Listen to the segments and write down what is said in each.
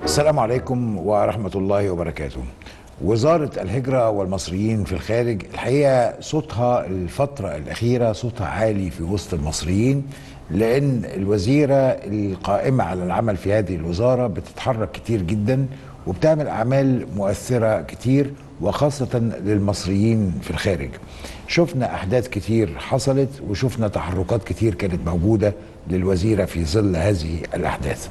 السلام عليكم ورحمة الله وبركاته. وزارة الهجرة والمصريين في الخارج الحقيقة صوتها الفترة الأخيرة صوتها عالي في وسط المصريين، لأن الوزيرة القائمة على العمل في هذه الوزارة بتتحرك كتير جدا وبتعمل أعمال مؤثرة كتير، وخاصة للمصريين في الخارج. شفنا أحداث كتير حصلت وشفنا تحركات كتير كانت موجودة للوزيرة في ظل هذه الأحداث.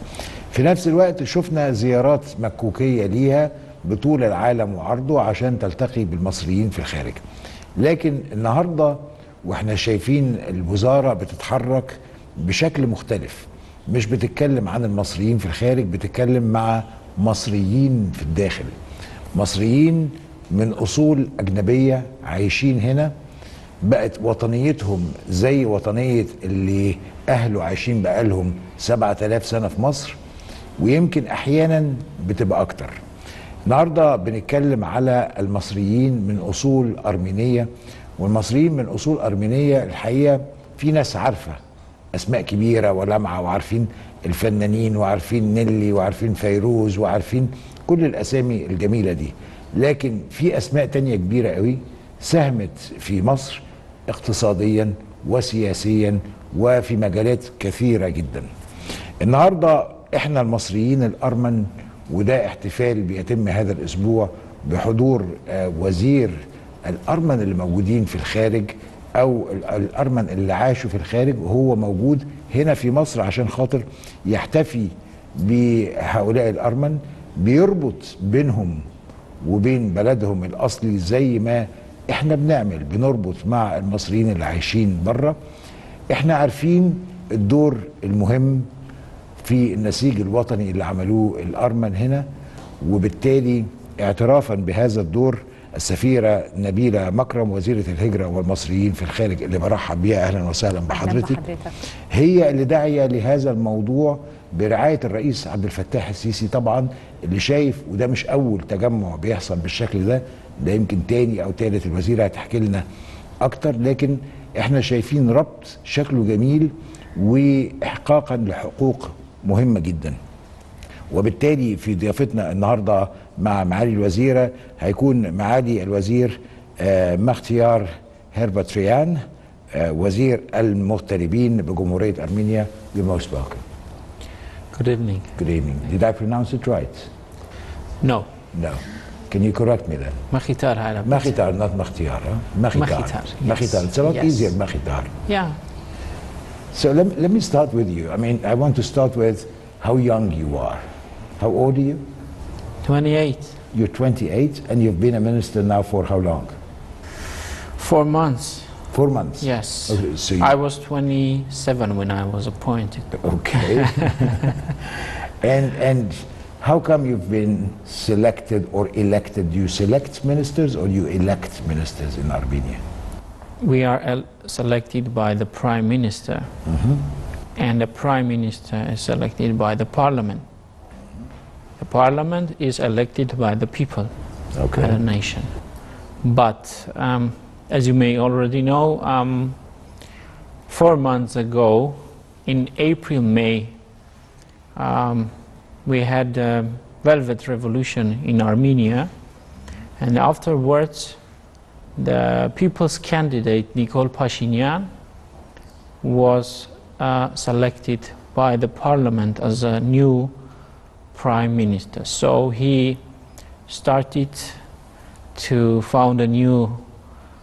في نفس الوقت شفنا زيارات مكوكية ليها بطول العالم وعرضه عشان تلتقي بالمصريين في الخارج. لكن النهاردة واحنا شايفين الوزارة بتتحرك بشكل مختلف، مش بتتكلم عن المصريين في الخارج، بتتكلم مع مصريين في الداخل، مصريين من أصول أجنبية عايشين هنا، بقت وطنيتهم زي وطنية اللي أهله عايشين بقالهم 7000 سنة في مصر، ويمكن أحيانا بتبقى أكتر. النهاردة بنتكلم على المصريين من أصول أرمينية، والمصريين من أصول أرمينية الحقيقة في ناس عارفة أسماء كبيرة ولمعة، وعارفين الفنانين وعارفين نيلي وعارفين فيروز وعارفين كل الأسامي الجميلة دي، لكن في أسماء تانية كبيرة قوي ساهمت في مصر اقتصاديا وسياسيا وفي مجالات كثيرة جدا. النهاردة احنا المصريين الأرمن، وده احتفال بيتم هذا الأسبوع بحضور وزير الأرمن اللي موجودين في الخارج، أو الأرمن اللي عاشوا في الخارج، وهو موجود هنا في مصر عشان خاطر يحتفي بهؤلاء الأرمن، بيربط بينهم وبين بلدهم الأصلي زي ما احنا بنربط مع المصريين اللي عايشين بره. احنا عارفين الدور المهم في النسيج الوطني اللي عملوه الأرمن هنا، وبالتالي اعترافا بهذا الدور السفيرة نبيلة مكرم وزيرة الهجرة والمصريين في الخارج اللي برحب بيها، أهلا وسهلا بحضرتك، هي اللي داعية لهذا الموضوع برعاية الرئيس عبد الفتاح السيسي طبعا، اللي شايف، وده مش أول تجمع بيحصل بالشكل ده يمكن تاني أو تالت، الوزيرة هتحكي لنا أكتر، لكن احنا شايفين ربط شكله جميل وإحقاقا لحقوق مهمة جدا. وبالتالي في ضيافتنا النهاردة مع معالي الوزيرة هيكون معالي الوزير مختيار هرباتريان، وزير المغتربين بجمهورية أرمينيا. You're most welcome. Good evening. Good evening. Did I pronounce it right? No. No. Can you correct me then? Makhitar Arab. Makhitar, not Makhtiar. Huh? Makhitar. Makhitar. It's a lot easier, Makhitar. Yeah. So let me start with you. I mean, I want to start with how young you are. How old are you? 28. You're 28 and you've been a minister now for how long? 4 months. 4 months? Yes. Okay, so I was 27 when I was appointed. Okay. and how come you've been selected or elected? Do you select ministers or you elect ministers in Armenia? We are selected by the Prime Minister, and the Prime Minister is selected by the Parliament. The Parliament is elected by the people of the nation. But as you may already know, 4 months ago, in April, May, we had a Velvet Revolution in Armenia, and afterwards the people's candidate Nikol Pashinyan was selected by the parliament as a new prime minister. So he started to found a new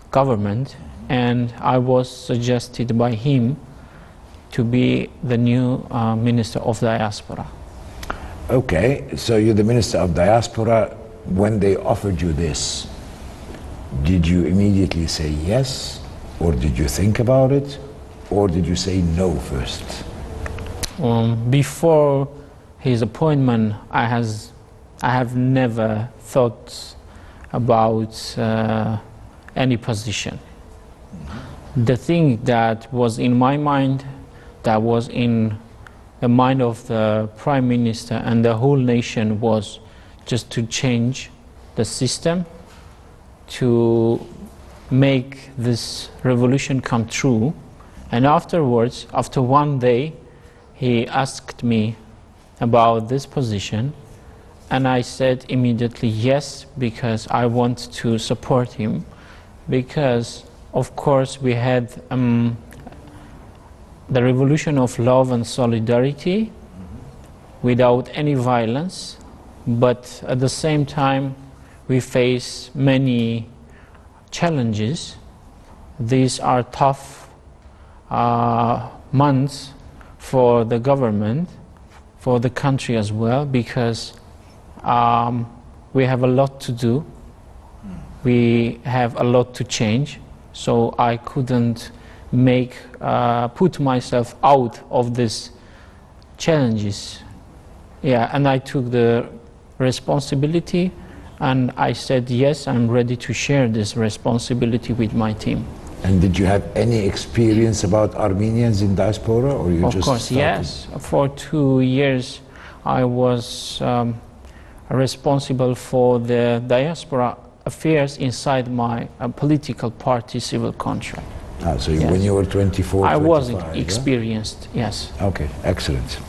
government, and I was suggested by him to be the new minister of diaspora. Okay, so you're the minister of diaspora. When they offered you this, did you immediately say yes, or did you think about it, or did you say no first? Before his appointment, I have never thought about any position. The thing that was in my mind, that was in the mind of the Prime Minister and the whole nation, was just to change the system, to make this revolution come true. And afterwards, after 1 day, he asked me about this position, and I said immediately yes, because I want to support him, because of course we had the revolution of love and solidarity without any violence, but at the same time we face many challenges. These are tough months for the government, for the country as well, because we have a lot to do. We have a lot to change, so I couldn't put myself out of these challenges. Yeah, and I took the responsibility, and I said yes, I'm ready to share this responsibility with my team. And did you have any experience about Armenians in diaspora, or you of just course, started? yes. For 2 years I was responsible for the diaspora affairs inside my political party civil contract. So yes. when you were 24, I 25, wasn't experienced, yes. Okay, excellent.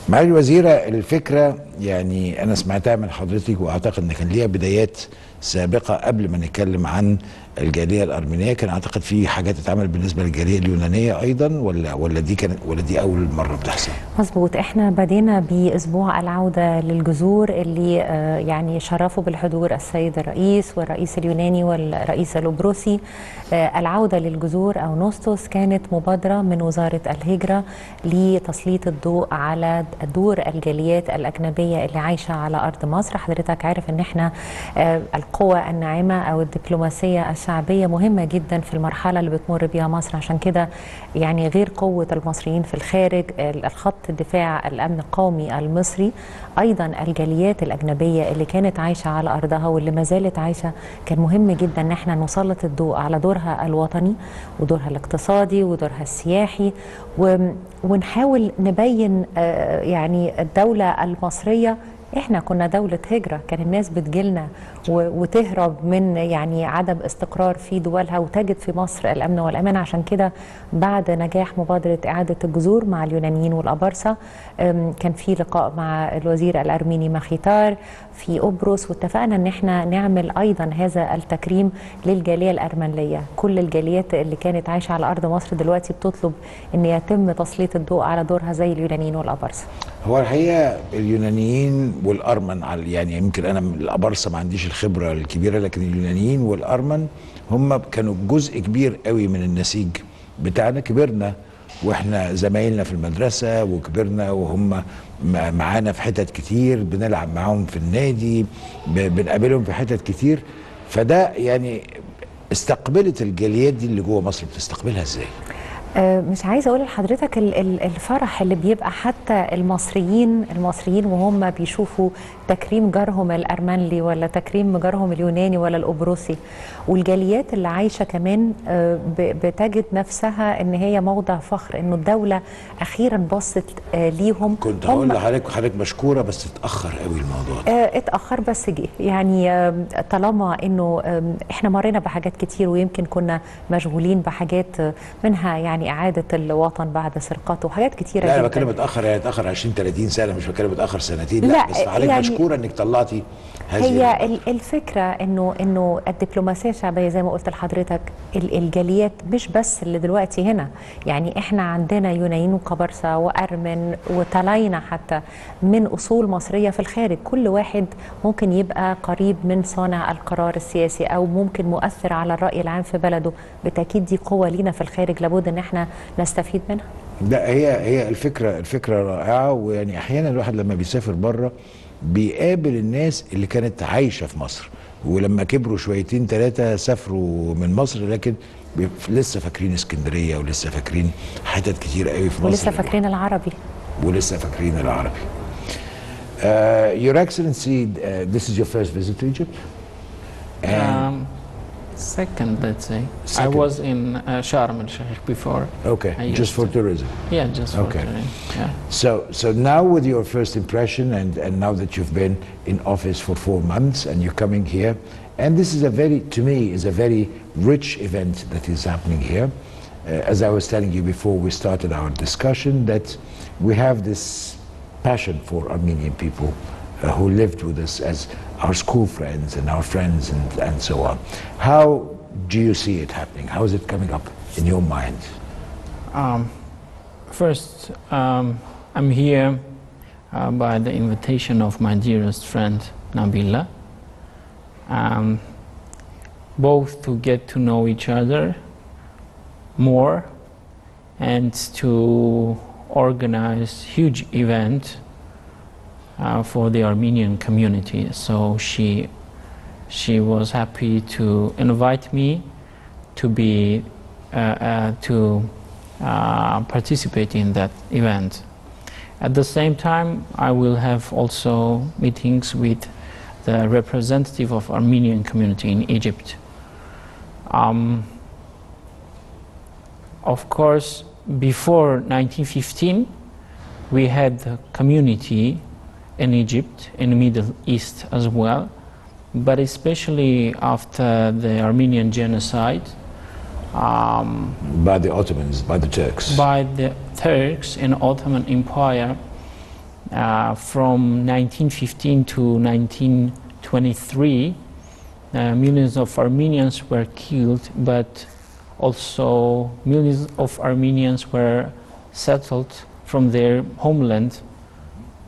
معالي الوزيرة، الفكرة يعني أنا سمعتها من حضرتك، وأعتقد أن كان ليها بدايات سابقة قبل ما نتكلم عن الجالية الأرمينية. كان أعتقد في حاجات اتعملت بالنسبة للجالية اليونانية أيضا، ولا دي أول مرة بتحصل؟ مظبوط، احنا بدينا بأسبوع العودة للجذور اللي يعني شرفوا بالحضور السيد الرئيس والرئيس اليوناني والرئيس الأبروسي. العودة للجذور أو نوستوس كانت مبادرة من وزارة الهجرة لتسليط الضوء على دور الجاليات الأجنبية اللي عايشة على أرض مصر. حضرتك عارف ان احنا القوة الناعمة أو الدبلوماسية الشعبية مهمة جدا في المرحلة اللي بتمر بيها مصر. عشان كده يعني غير قوة المصريين في الخارج، الخط الدفاع الأمن القومي المصري، أيضا الجاليات الأجنبية اللي كانت عايشة على أرضها واللي ما زالت عايشة، كان مهم جدا ان احنا نسلط الضوء على دورها الوطني ودورها الاقتصادي ودورها السياحي، ونحاول نبين يعني الدولة المصرية. احنا كنا دولة هجرة، كان الناس بتجيلنا وتهرب من يعني عدم استقرار في دولها وتجد في مصر الأمن والأمان. عشان كده بعد نجاح مبادرة إعادة الجذور مع اليونانيين والأبرصة، كان في لقاء مع الوزير الأرميني مخيتار في قبرص، واتفقنا ان احنا نعمل ايضا هذا التكريم للجالية الأرمنية. كل الجاليات اللي كانت عايشة على أرض مصر دلوقتي بتطلب ان يتم تسليط الضوء على دورها زي اليونانيين والأبرصة. هو الحقيقة اليونانيين والأرمن، يعني يمكن أنا من الأبرصة ما عنديش الخبرة الكبيرة، لكن اليونانيين والأرمن هم كانوا جزء كبير قوي من النسيج بتاعنا. كبرنا واحنا زمايلنا في المدرسة، وكبرنا وهم معانا في حتت كتير، بنلعب معاهم في النادي، بنقابلهم في حتت كتير. فده يعني استقبلت الجاليات دي اللي جوه مصر، بتستقبلها ازاي؟ مش عايزه اقول لحضرتك الفرح اللي بيبقى حتى المصريين وهم بيشوفوا تكريم جارهم الارمنلي ولا تكريم جارهم اليوناني ولا القبرصي، والجاليات اللي عايشه كمان بتجد نفسها ان هي موضع فخر انه الدوله اخيرا بصت ليهم. كنت هقول لحضرتك مشكوره، بس اتاخر قوي الموضوع ده. اتاخر بس جه، يعني طالما انه احنا مرينا بحاجات كتير، ويمكن كنا مشغولين بحاجات منها يعني إعادة الوطن بعد سرقاته وحاجات كتيرة. لا أنا بتكلم متأخر، يعني اتأخر 20 30 سنة، مش بتكلم متأخر سنتين. لا بس حضرتك يعني مشكورة إنك طلعتي هذه. هي الفكرة إنه الدبلوماسية الشعبية زي ما قلت لحضرتك، الجاليات مش بس اللي دلوقتي هنا، يعني إحنا عندنا يونانيين وقبرصة وأرمن وطلاينة حتى من أصول مصرية في الخارج. كل واحد ممكن يبقى قريب من صانع القرار السياسي أو ممكن مؤثر على الرأي العام في بلده. بالتأكيد دي قوة لينا في الخارج، لابد إن إحنا نستفيد منها. لا هي الفكرة رائعة. ويعني أحيانا الواحد لما بيسافر بره بيقابل الناس اللي كانت عايشة في مصر، ولما كبروا شويتين ثلاثة سافروا من مصر، لكن لسه فاكرين اسكندرية، ولسه فاكرين حتت كتير قوي في مصر، ولسه فاكرين العربي. Your Excellency, this is your first visit to Egypt? Second, let's say. Second. I was in Sharm el-Sheikh before. Okay, just for tourism. Yeah, just for tourism. Yeah. So now with your first impression, and now that you've been in office for 4 months and you're coming here, and this is to me is a very rich event that is happening here. As I was telling you before we started our discussion, that we have this passion for Armenian people who lived with us as our school friends and our friends and so on. How do you see it happening? How is it coming up in your mind? First, I'm here by the invitation of my dearest friend, Nabila. Both to get to know each other more and to organize huge event for the Armenian community. So she was happy to invite me to be to participate in that event. At the same time, I will have also meetings with the representative of Armenian community in Egypt. Of course, before 1915, we had the community in Egypt, in the Middle East as well, but especially after the Armenian genocide, By the Ottomans, by the Turks. by the Turks in Ottoman Empire, from 1915 to 1923, millions of Armenians were killed, but also millions of Armenians were settled from their homeland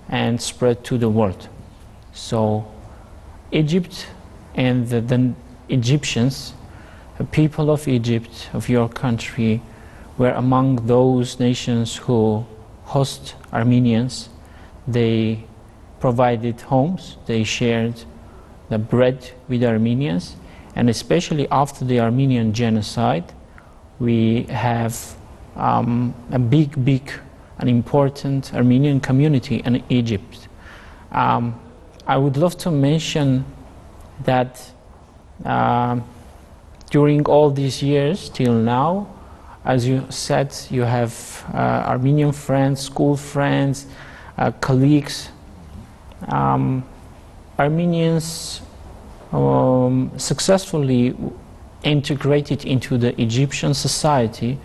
and spread to the world. So Egypt and the Egyptians, the people of Egypt, of your country, were among those nations who host Armenians. They provided homes, they shared the bread with Armenians, and especially after the Armenian genocide, we have a big and important Armenian community in Egypt. I would love to mention that during all these years till now, as you said, you have Armenian friends, school friends, colleagues. Armenians successfully integrated into the Egyptian society.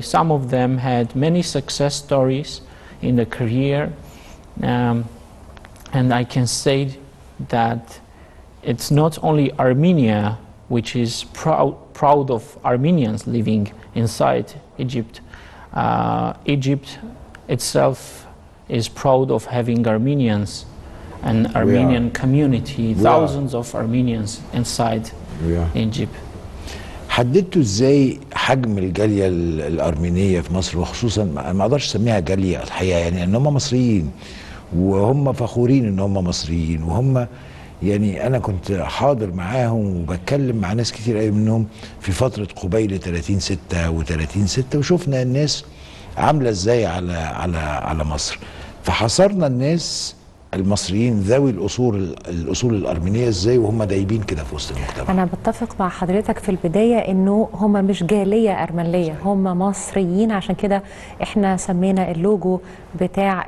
Some of them had many success stories in the career, and I can say that it's not only Armenia which is proud of Armenians living inside Egypt. Egypt itself is proud of having Armenians, an Armenian community, thousands of Armenians inside Egypt. حددتوا ازاي حجم الجاليه الارمينيه في مصر، وخصوصا ما اقدرش اسميها جاليه الحقيقه، يعني ان هم مصريين وهم فخورين ان هم مصريين، وهم يعني انا كنت حاضر معاهم وبتكلم مع ناس كتير قوي منهم في فتره قبيل 30/6 و30/6، وشفنا الناس عامله ازاي على مصر. فحصرنا الناس المصريين ذوي الاصول الارمينيه ازاي وهم دايبين كده في وسط المجتمع. انا بتفق مع حضرتك في البدايه انه هم مش جاليه ارمنيه، هم مصريين، عشان كده احنا سمينا اللوجو بتاع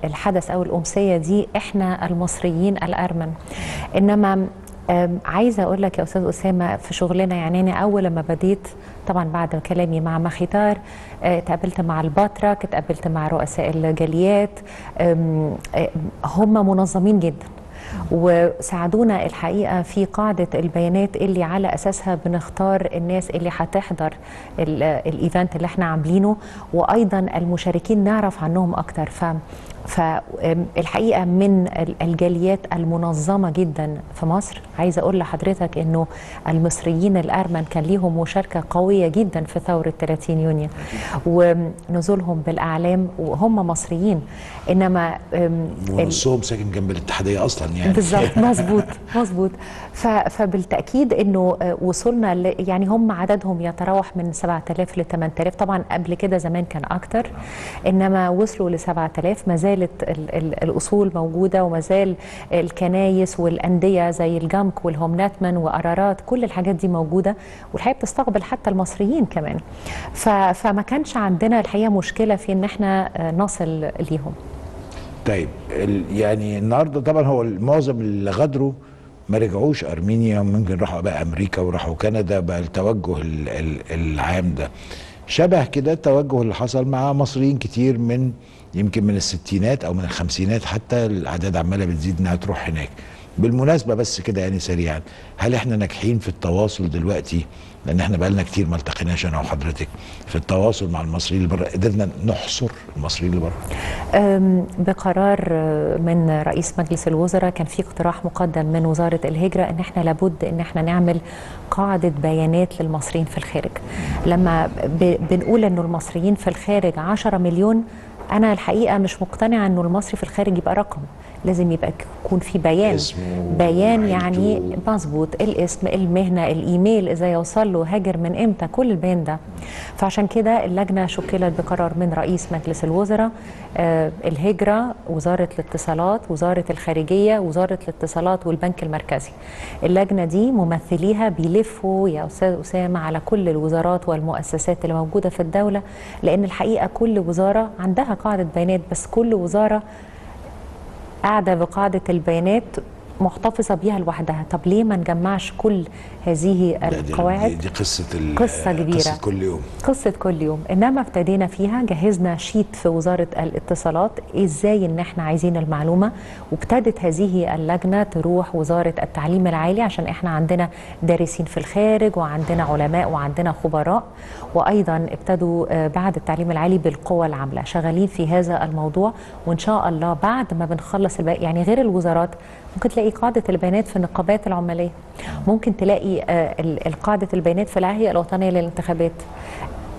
الحدث او الامسيه دي احنا المصريين الارمن. انما عايزه اقول لك يا استاذ اسامه في شغلنا، يعني انا اول لما بديت طبعا بعد كلامي مع مخيتار اتقابلت مع البطرك، اتقابلت مع رؤساء الجاليات، هم منظمين جدا وساعدونا الحقيقه في قاعده البيانات اللي على اساسها بنختار الناس اللي هتحضر الايفنت اللي احنا عاملينه، وايضا المشاركين نعرف عنهم اكتر. فالحقيقه من الجاليات المنظمه جدا في مصر، عايزه اقول لحضرتك انه المصريين الارمن كان ليهم مشاركه قويه جدا في ثوره 30 يونيو ونزولهم بالاعلام وهم مصريين. انما ونصهم ساكن جنب الاتحاديه اصلا يعني. بالظبط، مظبوط. فبالتاكيد انه وصلنا يعني هم عددهم يتراوح من 7000 ل 8000، طبعا قبل كده زمان كان اكتر، انما وصلوا ل 7000. ما زالت الاصول موجوده، وما زال الكنايس والانديه زي الجامك والهومناتمن وقرارات، كل الحاجات دي موجوده، والحقيقه بتستقبل حتى المصريين كمان. فما كانش عندنا الحقيقه مشكله في ان احنا نصل ليهم. طيب يعني النهارده طبعا هو معظم اللي غادروا ما رجعوش ارمينيا، ممكن راحوا بقى امريكا وراحوا كندا، بقى التوجه العام ده. شبه كده التوجه اللي حصل مع مصريين كتير من يمكن من الستينات او من الخمسينات، حتى الاعداد عماله بتزيد انها تروح هناك. بالمناسبه بس كده يعني سريعا، هل احنا ناجحين في التواصل دلوقتي؟ لان احنا بقالنا كتير ما التقيناش انا وحضرتك في التواصل مع المصريين اللي بره، قدرنا نحصر المصريين اللي بره؟ بقرار من رئيس مجلس الوزراء كان في اقتراح مقدم من وزارة الهجرة ان احنا لابد ان احنا نعمل قاعدة بيانات للمصريين في الخارج. لما بنقول انه المصريين في الخارج 10 مليون، انا الحقيقة مش مقتنعة انه المصري في الخارج يبقى رقم، لازم يبقى يكون في بيان يعني مظبوط، الاسم، المهنة، الايميل، اذا يوصل له، هاجر من امتى، كل البيان ده. فعشان كده اللجنة شكلت بقرار من رئيس مجلس الوزراء، الهجرة، وزارة الاتصالات، وزارة الخارجية، وزارة الاتصالات والبنك المركزي. اللجنة دي ممثليها بيلفوا يا أستاذ أسامة على كل الوزارات والمؤسسات اللي موجودة في الدولة، لأن الحقيقة كل وزارة عندها قاعدة بيانات، بس كل وزارة قاعدة بقاعدة البيانات محتفظة بيها لوحدها. طب ليه ما نجمعش كل هذه القواعد؟ دي قصة كبيرة، قصة كل يوم، قصة كل يوم. إنما ابتدينا فيها، جهزنا شيت في وزارة الاتصالات إزاي إن إحنا عايزين المعلومة، وابتدت هذه اللجنة تروح وزارة التعليم العالي، عشان إحنا عندنا دارسين في الخارج وعندنا علماء وعندنا خبراء، وأيضا ابتدوا بعد التعليم العالي بالقوى العاملة شغالين في هذا الموضوع. وإن شاء الله بعد ما بنخلص يعني غير الوزارات ممكن تلاقي قاعدة البيانات في النقابات العمالية، ممكن تلاقي قاعدة البيانات في الهيئة الوطنية للانتخابات،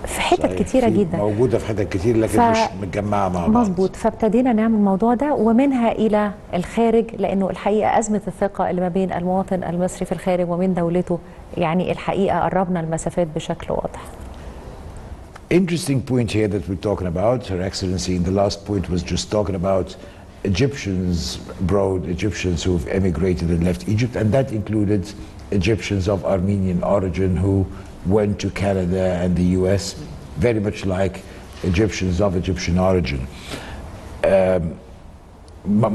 في حتت كتيرة جدا موجودة في حتت كتير، لكن مش متجمعة مع بعض. مظبوط. فابتدينا نعمل الموضوع ده، ومنها إلى الخارج، لأنه الحقيقة أزمة الثقة اللي ما بين المواطن المصري في الخارج ومن دولته، يعني الحقيقة قربنا المسافات بشكل واضح. Interesting point here that we're talking about, Her Excellency. In the last point was just talking about Egyptians abroad, Egyptians who've emigrated and left Egypt, and that included Egyptians of Armenian origin who went to Canada and the US, very much like Egyptians of Egyptian origin.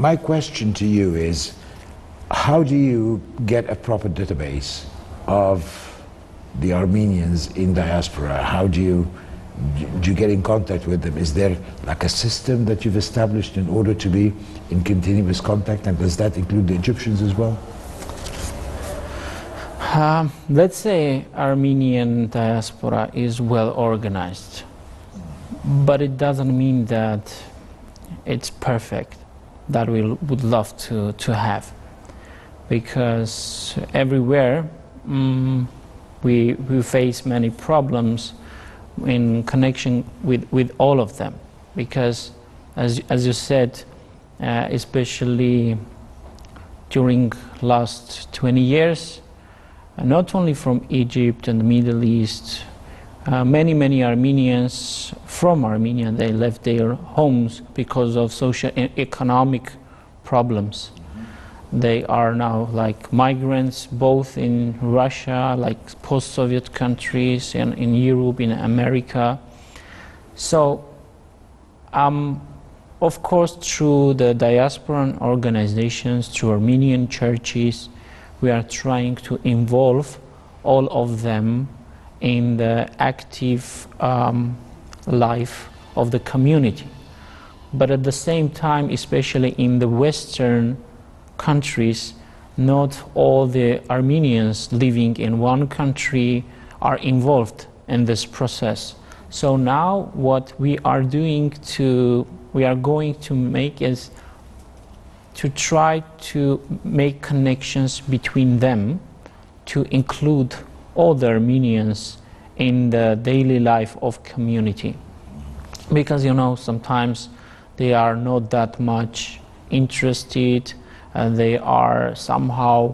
My question to you is, how do you get a proper database of the Armenians in diaspora? How do you get in contact with them? Is there like a system that you've established in order to be in continuous contact, and does that include the Egyptians as well? Let's say Armenian diaspora is well organized, but it doesn't mean that it's perfect, that we would love to have, because everywhere we face many problems in connection with all of them, because as you said, especially during last 20 years, not only from Egypt and the Middle East, many Armenians from Armenia, they left their homes because of social and economic problems. They are now like migrants, both in Russia, like post-Soviet countries, and in Europe, in America. So, of course, through the diaspora organizations, through Armenian churches, we are trying to involve all of them in the active life of the community. But at the same time, especially in the Western countries, not all the Armenians living in one country are involved in this process. So now what we are going to make is to try to make connections between them, to include all the Armenians in the daily life of community. Because, you know, sometimes they are not that much interested, they are somehow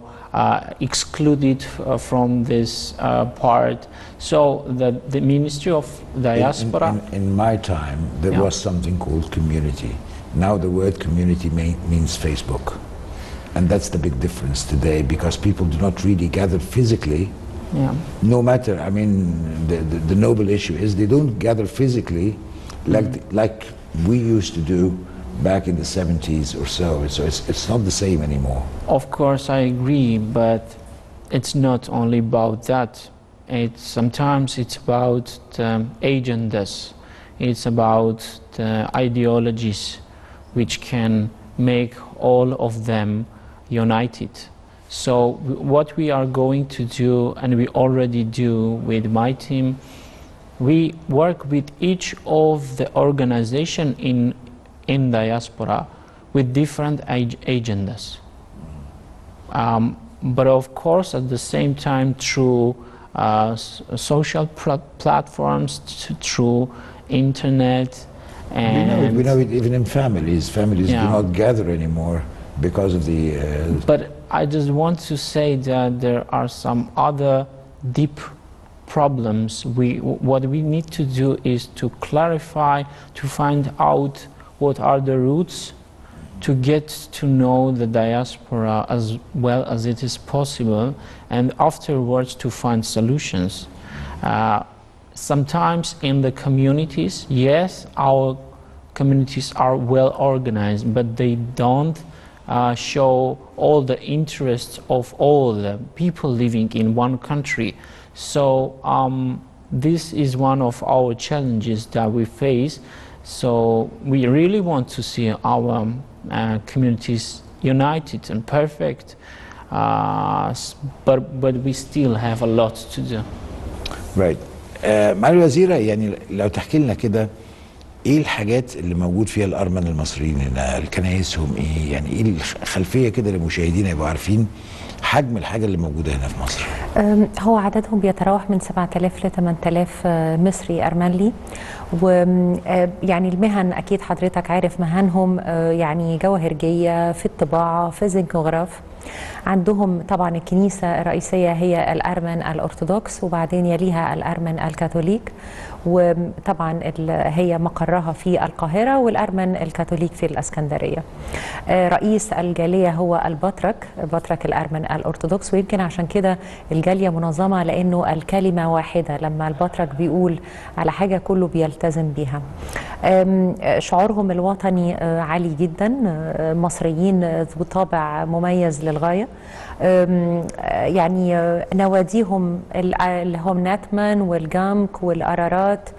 excluded from this part. So the Ministry of Diaspora... In my time, there was something called community. Now the word community means Facebook. And that's the big difference today, because people do not really gather physically. No matter, I mean, the noble issue is they don't gather physically like we used to do back in the 70s or so. So it's not the same anymore. Of course, I agree, but it's not only about that. sometimes it's about the agendas, it's about the ideologies which can make all of them united. So what we are going to do, and we already do with my team, we work with each of the organization in diaspora with different agendas. But of course, at the same time, through social platforms, through internet, and we know it even in families. Families do not gather anymore because of the. But I just want to say that there are some other deep problems. What we need to do is to clarify, to find out what are the roots, to get to know the diaspora as well as it is possible, and afterwards to find solutions. Sometimes in the communities, yes, our communities are well organized, but they don't show all the interests of all the people living in one country. So this is one of our challenges that we face. So we really want to see our communities united and perfect, but we still have a lot to do. Right. معالي الوزيرة، يعني لو تحكي لنا كده ايه الحاجات اللي موجود فيها الارمن المصريين هنا، كنايسهم ايه، يعني ايه الخلفيه كده للمشاهدين يبقوا عارفين حجم الحاجه اللي موجوده هنا في مصر. هو عددهم بيتراوح من 7000 ل 8000 مصري ارمنلي، ويعني المهن اكيد حضرتك عارف مهنهم، يعني جوهرجيه في الطباعه في الزنكوغراف. عندهم طبعا الكنيسة الرئيسية هي الأرمن الأرثوذكس، وبعدين يليها الأرمن الكاثوليك، وطبعا هي مقرها في القاهرة، والأرمن الكاثوليك في الإسكندرية. رئيس الجالية هو بطرك الأرمن الأرثوذكس، ويمكن عشان كده الجالية منظمة، لأنه الكلمة واحدة، لما البطرك بيقول على حاجة كله بيلتزم بيها. شعورهم الوطني عالي جدا، مصريين ذو طابع مميز للغاية. يعني نواديهم اللي هم ناتمان والجامك والقرارات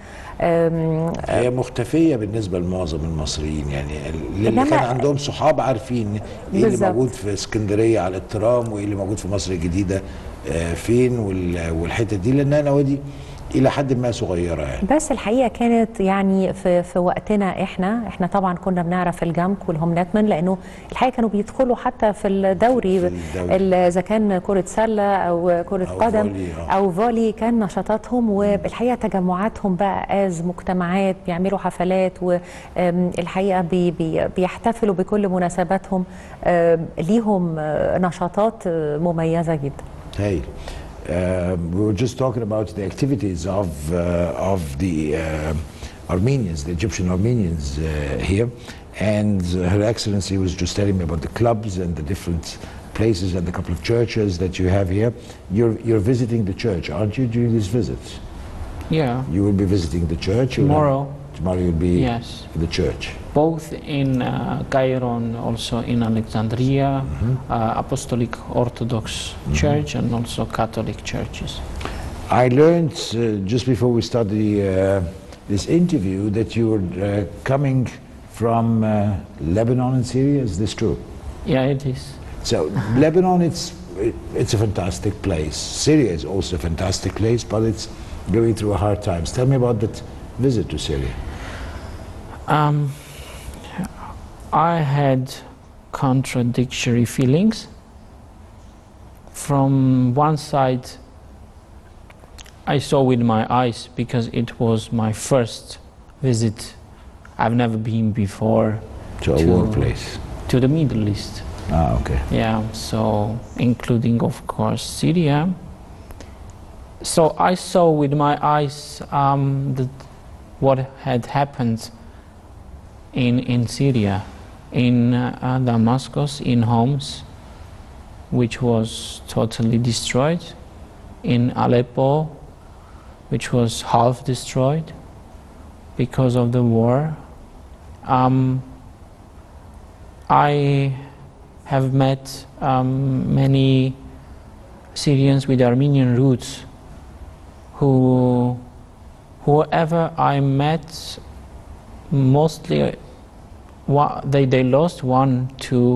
هي مختفية بالنسبة لمعظم المصريين، يعني اللي كان عندهم صحاب عارفين ايه اللي موجود في اسكندرية على الترام وايه اللي موجود في مصر الجديدة فين، والحتة دي لانها نوادي الى حد ما صغيره يعني. بس الحقيقه كانت يعني في وقتنا احنا طبعا كنا بنعرف الجامك والهم ناتمن، لانه الحقيقه كانوا بيدخلوا حتى في الدوري اذا كان كره سله او كره قدم او فولي، كان نشاطاتهم والحقيقه تجمعاتهم بقى از مجتمعات بيعملوا حفلات، والحقيقه بيحتفلوا بكل مناسباتهم، ليهم نشاطات مميزه جدا. هايل. We were just talking about the activities of the Armenians, the Egyptian Armenians here, and Her Excellency was just telling me about the clubs and the different places and a couple of churches that you have here. You're visiting the church, aren't you, during these visits? Yeah. You will be visiting the church? Tomorrow. Tomorrow you'll be in the church. Both in Cairo and also in Alexandria, Apostolic Orthodox Church and also Catholic churches. I learned just before we started this interview that you were coming from Lebanon and Syria. Is this true? Yeah, it is. So Lebanon, it's a fantastic place. Syria is also a fantastic place, but it's going through a hard times. Tell me about that visit to Syria. I had contradictory feelings. From one side, I saw with my eyes because it was my first visit. I've never been before to a war place. To the Middle East. Ah, okay. Yeah, so including of course Syria. So I saw with my eyes what had happened in Syria, in Damascus, in Homs, which was totally destroyed, in Aleppo, which was half destroyed because of the war. I have met many Syrians with Armenian roots whoever I met, mostly they lost one, two,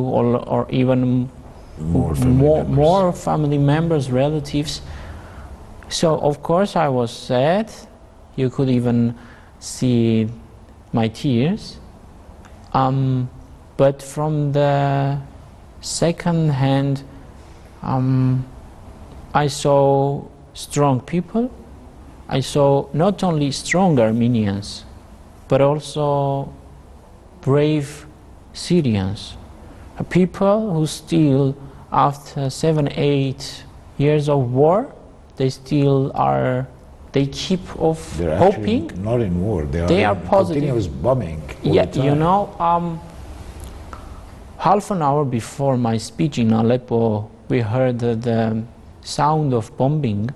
or even more family members, relatives. So of course I was sad. You could even see my tears. But from the second hand, I saw strong people. I saw not only strong Armenians, but also brave Syrians, people who still, after 7-8 years of war, they still are. They keep They're hoping. Not in war. They are in positive. Continuous bombing. All Yeah, the time. you know, half an hour before my speech in Aleppo, we heard the sound of bombing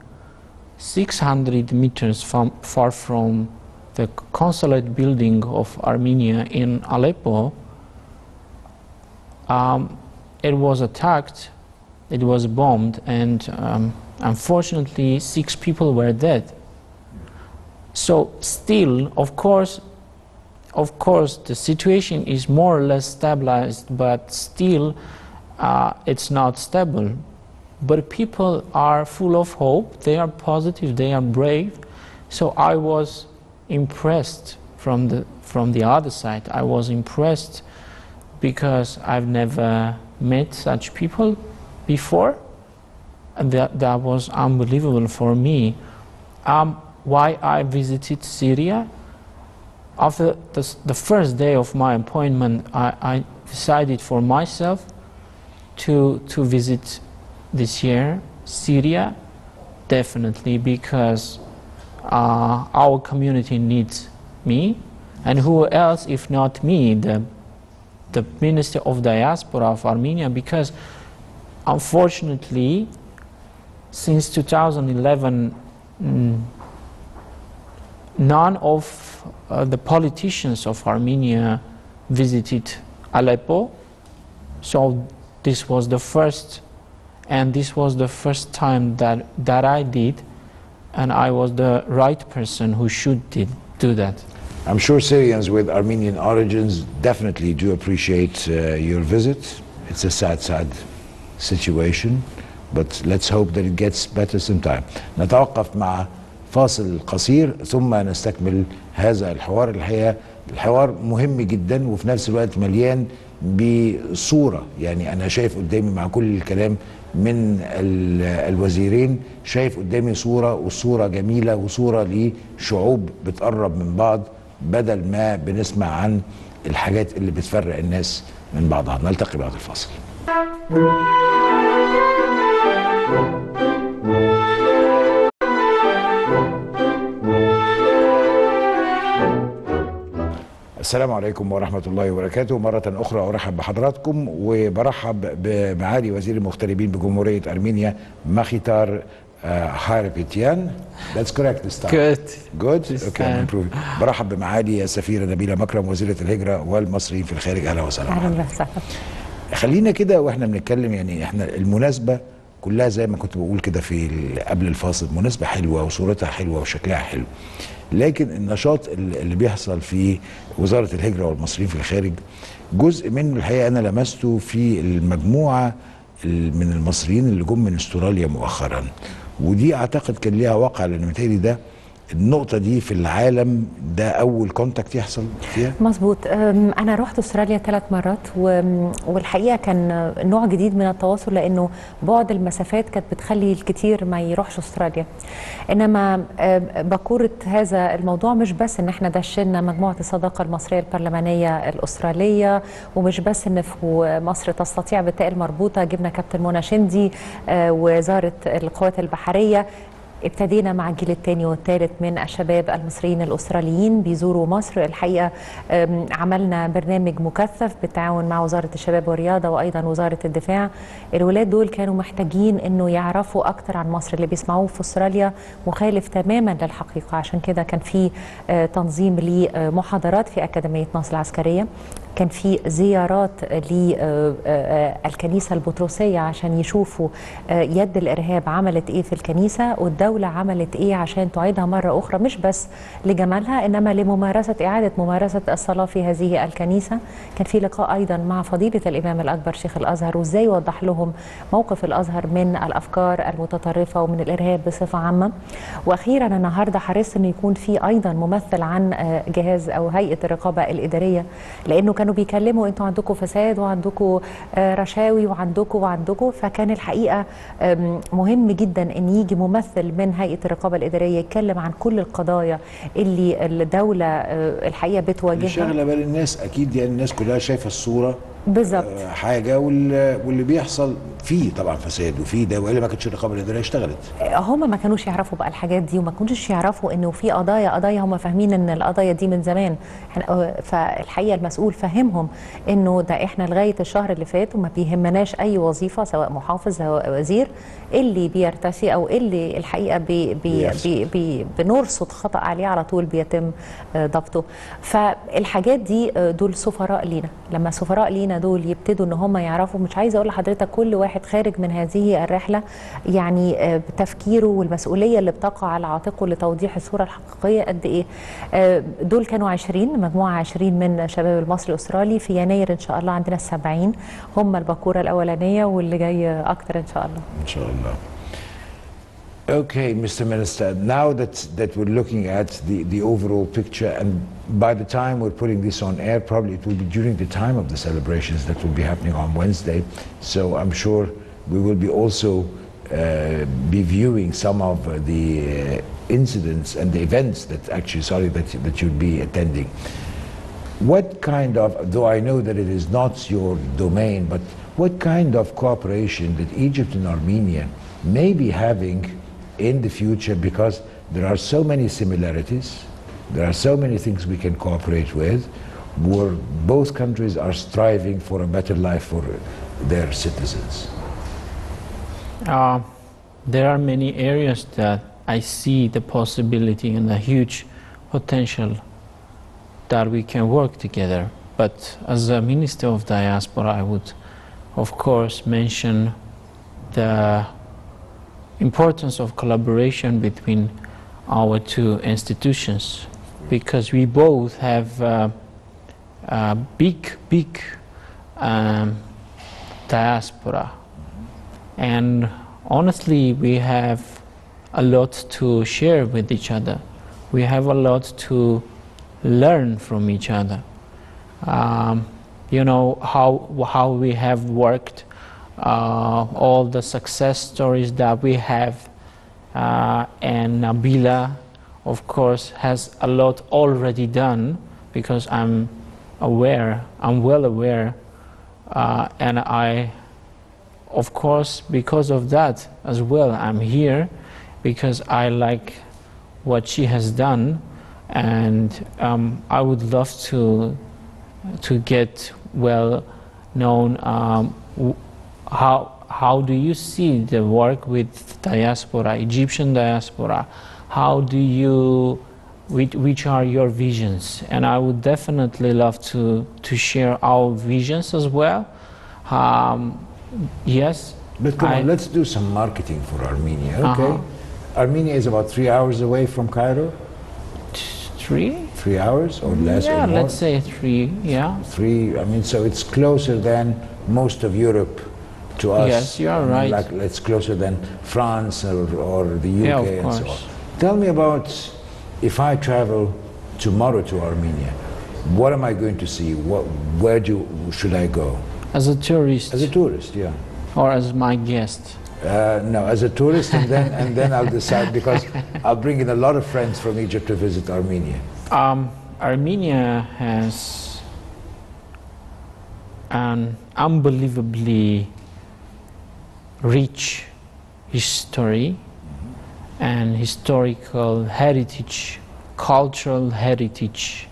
600 meters far from the consulate building of Armenia in Aleppo. It was attacked, it was bombed, and unfortunately 6 people were dead. So still, of course, the situation is more or less stabilized, but still it's not stable. But people are full of hope, they are positive, they are brave. So I was impressed from the other side. I was impressed because I've never met such people before. And that was unbelievable for me. Why I visited Syria? After the first day of my appointment, I decided for myself to visit this year Syria, definitely, because our community needs me, and who else if not me, the Minister of Diaspora of Armenia, because unfortunately since 2011 none of the politicians of Armenia visited Aleppo. So this was the first, and this was the first time that I did, and I was the right person who should do that. I'm sure Syrians with Armenian origins definitely do appreciate your visit. It's a sad situation, but let's hope that it gets better sometime. نتوقف مع فاصل قصير ثم نستكمل هذا الحوار. الحقيقة الحوار مهم جدا وفي نفس الوقت مليان بصورة، يعني أنا شايف قدامي مع كل الكلام من الوزيرين، شايف قدامي صورة، والصورة جميلة، وصورة لشعوب بتقرب من بعض بدل ما بنسمع عن الحاجات اللي بتفرق الناس من بعضها. نلتقي بعد الفاصل. السلام عليكم ورحمة الله وبركاته. مرة أخرى أرحب بحضراتكم، وبرحب بمعالي وزير المغتربين بجمهورية أرمينيا مخيتار هاربيتيان. That's correct this time. Good. Okay, I'm improving. برحب بمعالي السفيرة نبيلة مكرم وزيرة الهجرة والمصريين في الخارج. أهلا وسهلا. أهلا وسهلا. خلينا كده واحنا بنتكلم، يعني احنا المناسبة كلها زي ما كنت بقول كده في قبل الفاصل، مناسبة حلوة وصورتها حلوة وشكلها حلو، لكن النشاط اللي بيحصل في وزارة الهجرة والمصريين في الخارج جزء منه الحقيقة أنا لمسته في المجموعة من المصريين اللي جم من استراليا مؤخرا، ودي أعتقد كان ليها وقع، لأن متهيألي ده النقطة دي في العالم ده أول كونتاكت يحصل فيها. مظبوط. أنا رحت أستراليا 3 مرات، والحقيقة كان نوع جديد من التواصل، لأنه بعد المسافات كانت بتخلي الكثير ما يروحش أستراليا. إنما بقورة هذا الموضوع مش بس إن إحنا دشنا مجموعة الصداقة المصرية البرلمانية الأسترالية، ومش بس إن في مصر تستطيع بالتاء المربوطة جبنا كابتن منى شندي وزارة القوات البحرية. ابتدينا مع الجيل الثاني والثالث من الشباب المصريين الأستراليين بيزوروا مصر. الحقيقة عملنا برنامج مكثف بالتعاون مع وزارة الشباب والرياضة وأيضا وزارة الدفاع. الولاد دول كانوا محتاجين أنه يعرفوا أكتر عن مصر. اللي بيسمعوه في أستراليا مخالف تماما للحقيقة، عشان كده كان في تنظيم لمحاضرات في أكاديمية ناصر العسكرية. كان في زيارات للكنيسة البطرسية عشان يشوفوا يد الإرهاب عملت إيه في الكنيسة، والدولة عملت إيه عشان تعيدها مرة أخرى، مش بس لجمالها إنما لممارسة إعادة ممارسة الصلاة في هذه الكنيسة. كان في لقاء أيضا مع فضيلة الإمام الأكبر شيخ الأزهر، وإزاي يوضح لهم موقف الأزهر من الأفكار المتطرفة ومن الإرهاب بصفة عامة. وأخيرا النهاردة حرصت إنه يكون في أيضا ممثل عن جهاز أو هيئة الرقابة الإدارية، لأنه كانوا بيكلموا أنتوا عندكم فساد وعندكم رشاوي وعندكم، فكان الحقيقة مهم جدا أن يجي ممثل من هيئة الرقابة الإدارية يتكلم عن كل القضايا اللي الدولة الحقيقة بتواجهها. شغلة بال الناس أكيد، يعني الناس كلها شايفة الصورة بالظبط حاجه، واللي بيحصل فيه طبعا فساد وفيه ده، والا ما كانتش الرقابه الاداريه اشتغلت. هم ما كانوش يعرفوا بقى الحاجات دي، وما كانوش يعرفوا انه في قضايا هم فاهمين ان القضايا دي من زمان. فالحقيقه المسؤول فهمهم انه ده احنا لغايه الشهر اللي فات وما بيهمناش اي وظيفه سواء محافظ سواء وزير، اللي بيرتسي او اللي الحقيقه بنرصد خطا عليه على طول بيتم ضبطه. فالحاجات دي دول سفراء لينا، لما سفراء لينا دول يبتدوا ان هم يعرفوا. مش عايزه اقول لحضرتك كل واحد خارج من هذه الرحله يعني بتفكيره والمسؤوليه اللي بتقع على عاتقه لتوضيح الصوره الحقيقيه قد ايه. دول كانوا 20 مجموعه 20 من شباب المصري الاسترالي. في يناير ان شاء الله عندنا 70 هم الباكوره الاولانيه، واللي جاي اكتر ان شاء الله. ان شاء الله. Okay, Mr. Minister, now that we're looking at the overall picture, and by the time we're putting this on air, probably it will be during the time of the celebrations that will be happening on Wednesday. So I'm sure we will be also be viewing some of the incidents and the events that actually, that you'll be attending. What kind of, though I know that it is not your domain, but what kind of cooperation that Egypt and Armenia may be having in the future, because there are so many similarities, there are so many things we can cooperate with, where both countries are striving for a better life for their citizens? There are many areas that I see the possibility and the huge potential that we can work together. But as a Minister of Diaspora, I would of course mention the importance of collaboration between our two institutions, because we both have big diaspora, and honestly we have a lot to share with each other. We have a lot to learn from each other. You know how we have worked, all the success stories that we have, and Nabila of course has a lot already done, because I'm well aware, and I of course because of that as well I'm here, because I like what she has done, and I would love to get well known. How do you see the work with diaspora, Egyptian diaspora? How do you, which are your visions? And I would definitely love to share our visions as well. Yes. But come on, let's do some marketing for Armenia, okay? Armenia is about 3 hours away from Cairo. 3? 3 hours or less or more? Yeah, let's say 3, yeah. 3, I mean, so it's closer than most of Europe to us. Yes, you are right. Like, it's closer than France or the UK, yeah, of and course. so on. Tell me about, if I travel tomorrow to Armenia, what am I going to see? Where should I go? As a tourist. As a tourist, yeah. Or as my guest? No, as a tourist, and then I'll decide, because I'll bring in a lot of friends from Egypt to visit Armenia. Armenia has an unbelievably rich history and historical heritage, cultural heritage.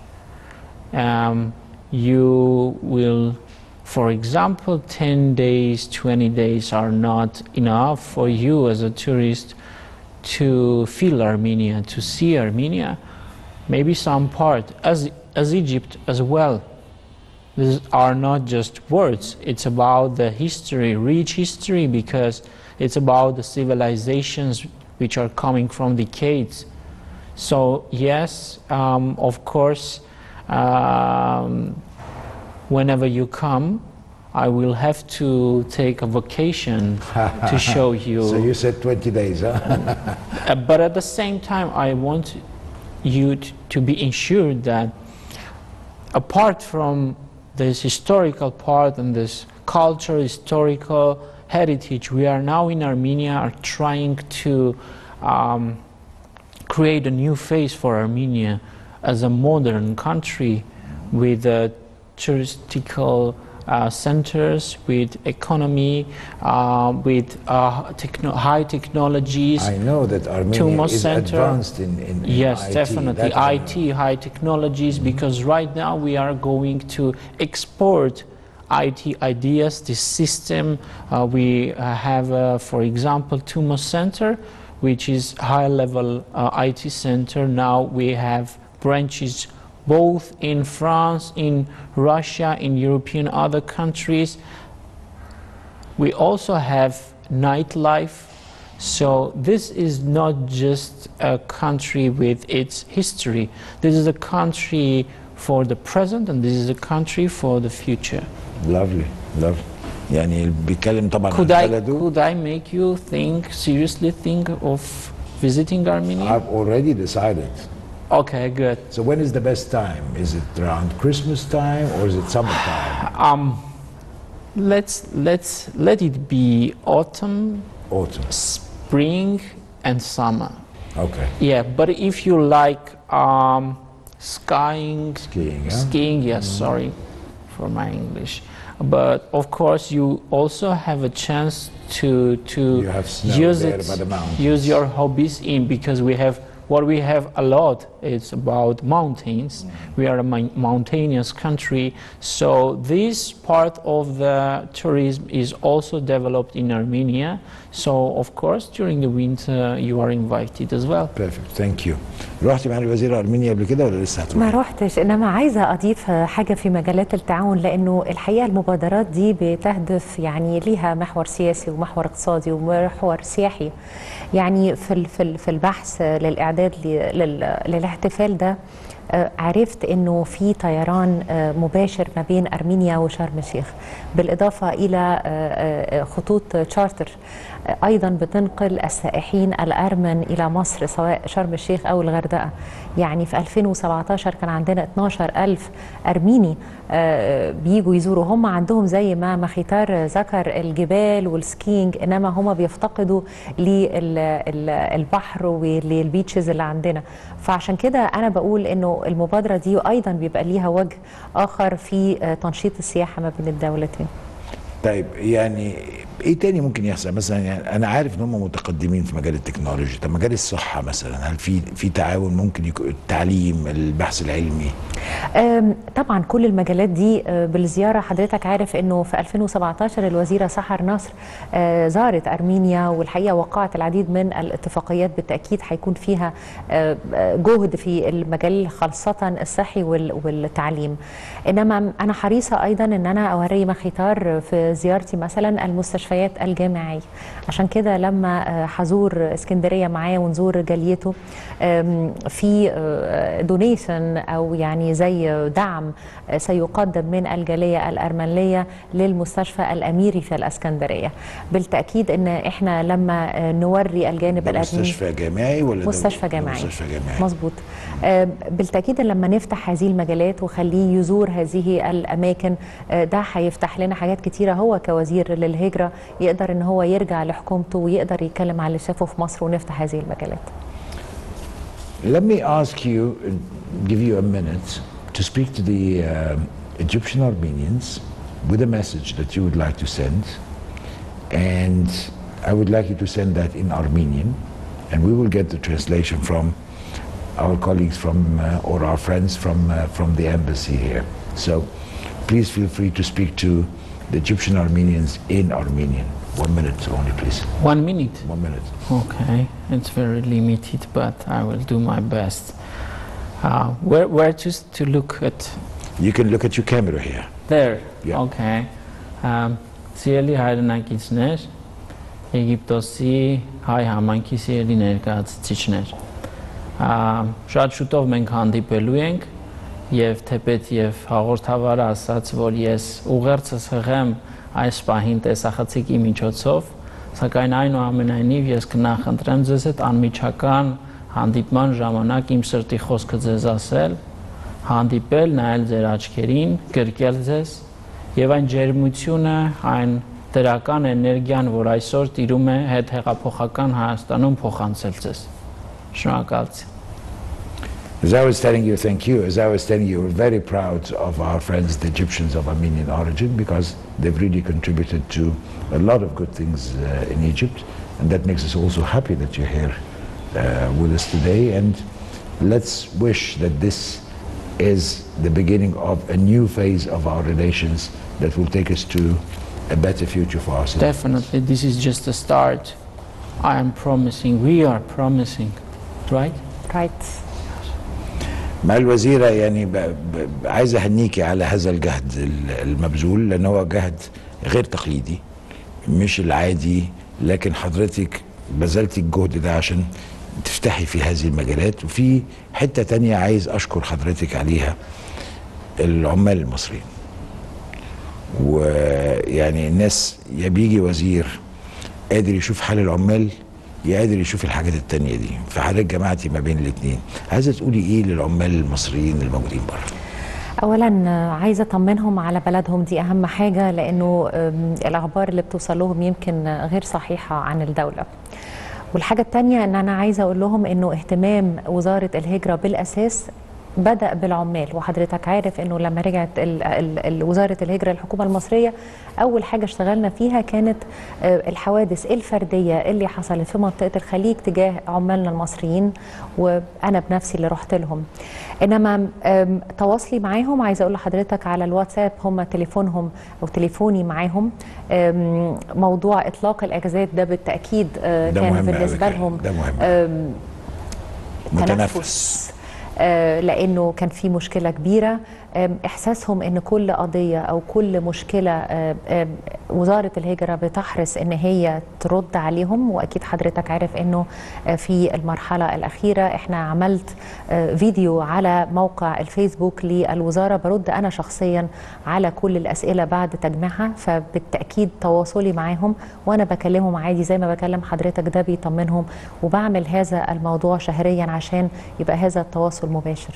You will, for example, 10 days, 20 days are not enough for you as a tourist to feel Armenia, to see Armenia. Maybe some part, as Egypt as well. these are not just words. It's about the history, rich history, because it's about the civilizations which are coming from decades. So yes, of course, whenever you come, I will have to take a vacation to show you. So you said 20 days, huh? But at the same time, I want you to be ensured that apart from this historical part and this cultural, historical heritage, we are now in Armenia are trying to create a new face for Armenia as a modern country with touristical centers, with economy, with high technologies. I know that Armenia is advanced in yes, IT. definitely. IT, high technologies, because right now we are going to export IT ideas, this system. We have, for example, Tumor Center, which is high-level IT center. Now we have branches both in France, in Russia, in European other countries. We also have nightlife. So this is not just a country with its history. This is a country for the present, and this is a country for the future. Lovely, lovely. يعني بيتكلم طبعا عن بلده. Could I make you seriously think of visiting Armenia? I've already decided. Okay, good. So when is the best time? Is it around Christmas time or is it summertime? Let it be autumn, spring, and summer. Okay. Yeah, but if you like skiing, yes, sorry for my English. But of course, you also have a chance to use your hobbies because we have. What we have a lot is about mountains. We are a mountainous country, so this part of the tourism is also developed in Armenia. So of course during the winter you are invited as well. Perfect, thank you. رحتي مع الوزيرة أرمينيا قبل كده ولا لسه هتروحي؟ ما روحتش، انما عايزه اضيف حاجه في مجالات التعاون، لانه الحقيقه المبادرات دي بتهدف يعني ليها محور سياسي ومحور اقتصادي ومحور سياحي. يعني في البحث للاعداد للاحتفال ده عرفت انه في طيران مباشر ما بين ارمينيا وشرم الشيخ، بالاضافه الى خطوط تشارتر ايضا بتنقل السائحين الارمن الى مصر سواء شرم الشيخ او الغردقه. يعني في 2017 كان عندنا 12,000 ارميني بيجوا يزوروا. هم عندهم زي ما مخيتار ذكر الجبال والسكينج، انما هم بيفتقدوا للبحر وللبيتشز اللي عندنا. فعشان كده انا بقول انه المبادره دي ايضا بيبقى ليها وجه اخر في تنشيط السياحه ما بين الدولتين. طيب يعني ايه تاني ممكن يحصل مثلا؟ يعني انا عارف ان هم متقدمين في مجال التكنولوجيا، طب مجال الصحه مثلا هل في تعاون ممكن يكون التعليم البحث العلمي؟ طبعا كل المجالات دي بالزياره. حضرتك عارف انه في 2017 الوزيره سحر نصر زارت ارمينيا، والحقيقه وقعت العديد من الاتفاقيات بالتاكيد هيكون فيها جهد في المجال خاصه الصحي والتعليم. انما انا حريصه ايضا ان انا اوري مخيتار في زيارتي مثلا المستشفيات الجامعيه. عشان كده لما هزور اسكندريه معاه ونزور جاليته في دونيشن او يعني زي دعم سيقدم من الجاليه الارمنيه للمستشفى الاميري في الاسكندريه. بالتاكيد ان احنا لما نوري الجانب الارمني. مستشفى جامعي ولا مستشفى جامعي؟ مستشفى جامعي مظبوط. بالتاكيد لما نفتح هذه المجالات وخليه يزور هذه الاماكن ده هيفتح لنا حاجات كتيره. هو كوزير للهجره يقدر ان هو يرجع لحكومته ويقدر يتكلم على اللي شافه في مصر ونفتح هذه المجالات. Let me ask you, give you a minute to speak to the Egyptian Armenians with a message that you would like to send, and I would like you to send that in Armenian, and we will get the translation from our colleagues or our friends from the embassy here. So please feel free to speak to the Egyptian Armenians in Armenian. 1 minute only, please. 1 minute? 1 minute. Okay, it's very limited, but I will do my best. Where to look at? You can look at your camera here. There. Yeah. Okay. Սիրելի հայրենակիցներ, Եգիպտոսի հայ համայնքի սիրելի ներկայացուցիչներ, շատ շուտով մենք հանդիպելու ենք եւ թեպետ եւ հաղորդավարը ասաց, որ ես ուղերձս հղեմ այս պահին տեսախցիկի միջոցով, սակայն այնուամենայնիվ ես կնախընտրեմ ձեզ հետ անմիջական հանդիպման ժամանակ իմ սրտի խոսքը ձեզ ասել, հանդիպել, նայել ձեր աչքերին, գրկել ձեզ եւ այն ջերմությունը, այն դրական էներգիան, որ այսօր տիրում է հետհեղափոխական Հայաստանում, փոխանցել ձեզ։ Շնորհակալություն։ As I was telling you, thank you. As I was telling you, we're very proud of our friends, the Egyptians of Armenian origin, because they've really contributed to a lot of good things in Egypt, and that makes us also happy that you're here with us today. And let's wish that this is the beginning of a new phase of our relations that will take us to a better future for ourselves. Definitely, this is just a start. I am promising, we are promising, right? Right. مع الوزيرة يعني عايز أهنيكي على هذا الجهد المبذول، لأن هو جهد غير تقليدي مش العادي، لكن حضرتك بذلتي الجهد ده عشان تفتحي في هذه المجالات. وفي حتة تانية عايز أشكر حضرتك عليها، العمال المصريين. ويعني الناس يا بيجي وزير قادر يشوف حال العمال يا قادر يشوف الحاجات التانية دي، فحضرتك جمعتي ما بين الاثنين. عايزة تقولي ايه للعمال المصريين الموجودين بره؟ اولا عايزه اطمنهم على بلدهم، دي اهم حاجه، لانه الاخبار اللي بتوصل لهم يمكن غير صحيحه عن الدوله. والحاجه الثانيه ان انا عايزه اقول لهم انه اهتمام وزاره الهجره بالاساس بدأ بالعمال، وحضرتك عارف انه لما رجعت وزاره الهجره الحكومه المصريه اول حاجه اشتغلنا فيها كانت الحوادث الفرديه اللي حصلت في منطقه الخليج تجاه عمالنا المصريين، وانا بنفسي اللي رحت لهم. انما تواصلي معاهم عايزه اقول لحضرتك على الواتساب، هم تليفونهم او تليفوني معاهم، موضوع اطلاق الاجازات ده بالتاكيد كان بالنسبه لهم ده مهم. تنفس، لأنه كان في مشكلة كبيرة. إحساسهم أن كل قضية أو كل مشكلة وزارة الهجرة بتحرص أن هي ترد عليهم. وأكيد حضرتك عارف أنه في المرحلة الأخيرة إحنا عملت فيديو على موقع الفيسبوك للوزارة برد أنا شخصيا على كل الأسئلة بعد تجميعها، فبالتأكيد تواصلي معاهم وأنا بكلمهم عادي زي ما بكلم حضرتك، ده بيطمنهم، وبعمل هذا الموضوع شهريا عشان يبقى هذا التواصل مباشر.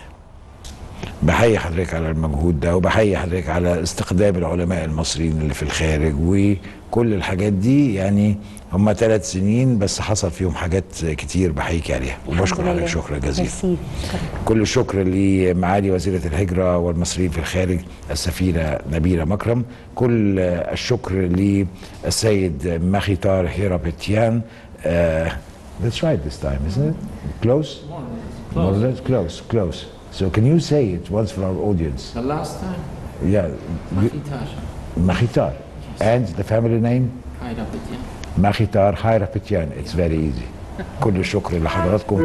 بحيي حضرتك على المجهود ده، وبحيي حضرتك على استقدام العلماء المصريين اللي في الخارج وكل الحاجات دي. يعني هم 3 سنين بس حصل فيهم حاجات كتير بحييك عليها، وبشكر حضرتك شكرا جزيلا. كل الشكر لمعالي وزيرة الهجرة والمصريين في الخارج السفيرة نبيلة مكرم. كل الشكر للسيد مخيتار هيرابتيان. That's right this time, isn't it? Close? More or less close. So can you say it once for our audience? The last time? Yeah. Makhitar. Yes. And the family name? Hayrapetyan. Makhitar Hayrapetyan. It's very easy. كل الشكر لحضراتكم.